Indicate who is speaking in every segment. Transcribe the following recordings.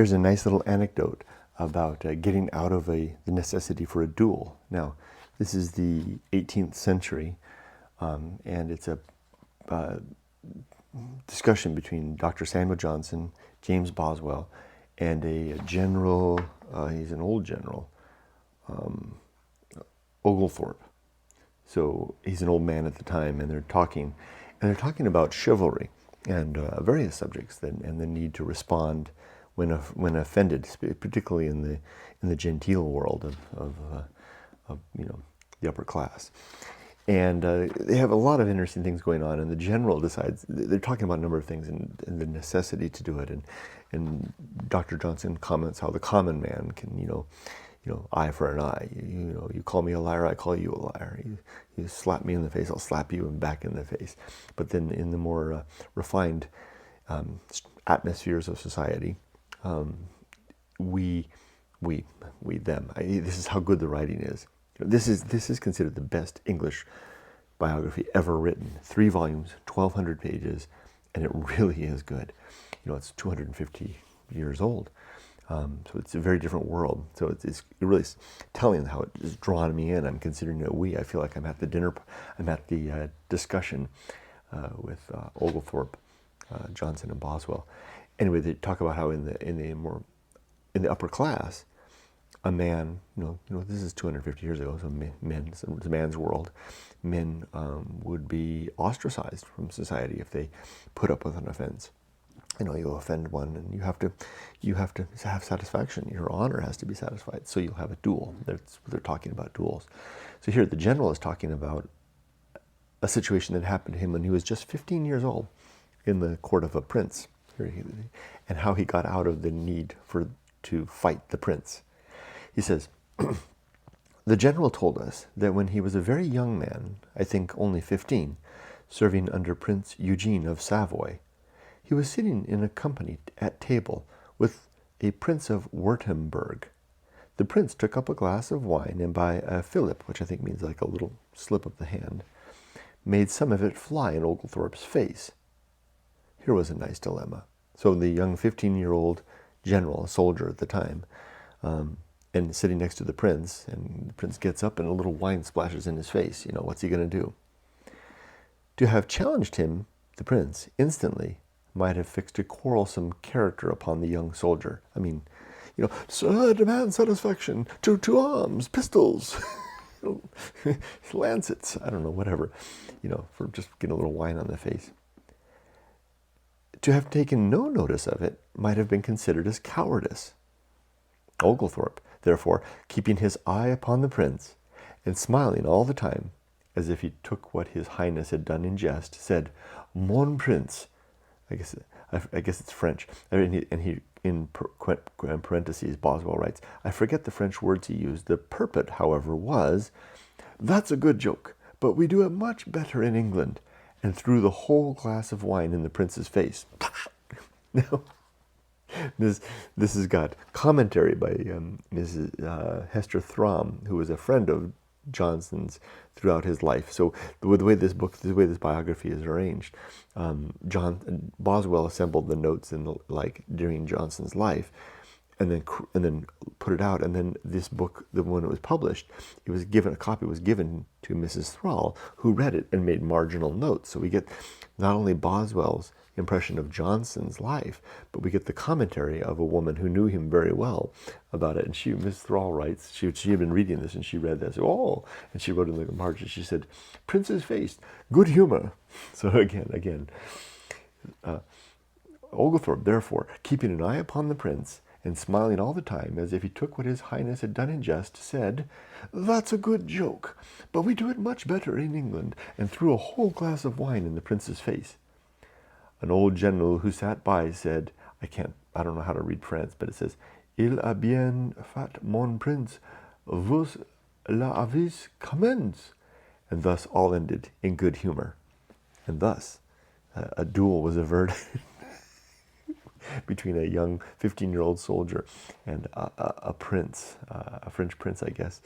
Speaker 1: Here's a nice little anecdote about getting out of the necessity for a duel. Now, this is the 18th century, and it's a discussion between Dr. Samuel Johnson, James Boswell, and a general, he's an old general, Oglethorpe. So he's an old man at the time, and they're talking about chivalry and various subjects, and the need to respond when offended, particularly in the genteel world of the upper class. And they have a lot of interesting things going on, and the general decides, they're talking about a number of things and the necessity to do it. And Dr. Johnson comments how the common man can, eye for an eye. You call me a liar, I call you a liar. You slap me in the face, I'll slap you back in the face. But then in the more refined atmospheres of society, we, them. This is how good the writing is. This is considered the best English biography ever written. 3 volumes, 1,200 pages, and it really is good. It's 250 years old, so it's a very different world. So it's really telling how it has drawn me in. I'm considering it we. I feel like I'm at the dinner. I'm at the discussion with Oglethorpe, Johnson, and Boswell. Anyway, they talk about how in the upper class, a man, this is 250 years ago, so it's a man's world. Men would be ostracized from society if they put up with an offense. You offend one, and you have to have satisfaction. Your honor has to be satisfied. So you'll have a duel. They're talking about duels. So here, the general is talking about a situation that happened to him when he was just 15 years old, in the court of a prince, and how he got out of the need to fight the prince. He says, the general told us that when he was a very young man, I think only 15, serving under Prince Eugene of Savoy, he was sitting in a company at table with a Prince of Wirtemberg. The prince took up a glass of wine, and by a fillip, which I think means like a little slip of the hand, made some of it fly in Oglethorpe's face. Here was a nice dilemma. So the young 15-year-old general, a soldier at the time, and sitting next to the prince, and the prince gets up and a little wine splashes in his face. What's he going to do? To have challenged him, the prince, instantly, might have fixed a quarrelsome character upon the young soldier. I mean, sir, I demand satisfaction. To arms, pistols, lancets, I don't know, whatever, for just getting a little wine on the face. To have taken no notice of it might have been considered as cowardice. Oglethorpe, therefore, keeping his eye upon the prince, and smiling all the time, as if he took what his Highness had done in jest, said, Mon prince, I guess it's French, and he in parentheses, Boswell writes, I forget the French words he used. The purport, however, was, that's a good joke, but we do it much better in England, and threw the whole glass of wine in the prince's face. Now, this has got commentary by Mrs. Hester Throm, who was a friend of Johnson's throughout his life. So the way this biography is arranged, Boswell assembled the notes during Johnson's life, and then put it out. And then this book, when it was published, a copy was given to Mrs. Thrall, who read it and made marginal notes. So we get not only Boswell's impression of Johnson's life, but we get the commentary of a woman who knew him very well about it. And Miss Thrall writes, she had been reading this and she read this, and she wrote in the margin, she said, Prince's face, good humor. So again, Oglethorpe, therefore, keeping an eye upon the prince, and smiling all the time, as if he took what his Highness had done in jest, said, that's a good joke, but we do it much better in England, and threw a whole glass of wine in the prince's face. An old general who sat by said, I don't know how to read French, but it says, Il a bien fait mon prince, vous l'avez commencé. And thus all ended in good humor. And thus a duel was averted between a young 15-year-old soldier and a prince, a French prince, I guess.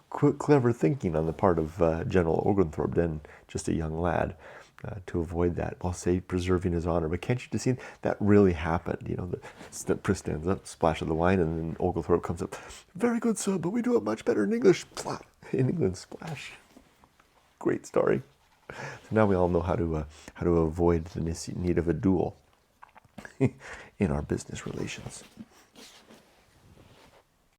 Speaker 1: Clever thinking on the part of General Oglethorpe, then just a young lad. to avoid that, while say preserving his honor. But can't you just see that really happened? You know, the Prince stands up, splash of the wine, and then Oglethorpe comes up. Very good, sir, but we do it much better in English. Plop. In England, splash. Great story. So now we all know how to avoid the need of a duel in our business relations.